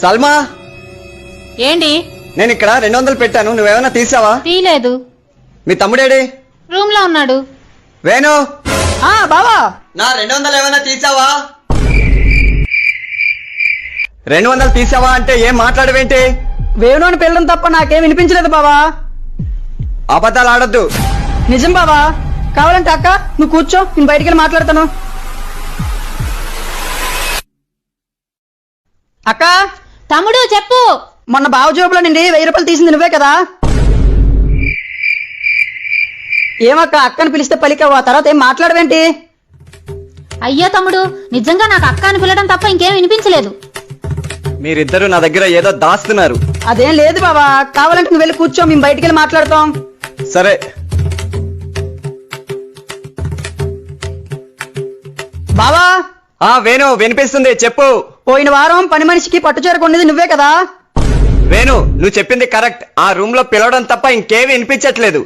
సల్మా, ఏంటి? నేను ఇక్కడ 200 పెట్టాను, నువ్వేమైనా తీసావా? తీలేదు. మీ తమ్ముడేడి? రూమ్ లో ఉన్నాడు. వేణు, బావా నా 200 ఏమైనా తీసావా? 200 తీసావా అంటే ఏం మాట్లాడవేంటి? వేణు అని పిల్లడం తప్ప నాకేం వినిపించలేదు బావా. అబద్ధాలు ఆడొద్దు. నిజం బావా. కావాలంటే అక్క నువ్వు కూర్చో, నేను బయటికి వెళ్ళి మాట్లాడతాను. అక్క, తమ్ముడు చెప్పు. మొన్న బావ జోబులో నుండి 1000 రూపాయలు తీసింది నువ్వే కదా? ఏమక్క, అక్కని పిలిస్తే పలికావా? తర్వాత ఏం మాట్లాడవేంటి? అయ్యో తమ్ముడు, నిజంగా నాకు అక్క అని పిలవడం తప్ప ఇంకేం వినిపించలేదు. మీరిద్దరు నా దగ్గర ఏదో దాస్తున్నారు. అదేం లేదు బావా. కావాలంటే నువ్వు వెళ్ళి కూర్చో, మేము బయటికి వెళ్ళి మాట్లాడతాం. సరే. బావా, వేణు, వినిపిస్తుంది, చెప్పు. పోయిన వారం పని మనిషికి పట్టుచీర కొన్నది నువ్వే కదా? వేణు, నువ్వు చెప్పింది కరెక్ట్. ఆ రూమ్ లో పిలవడం తప్ప ఇంకేమీ వినిపించట్లేదు.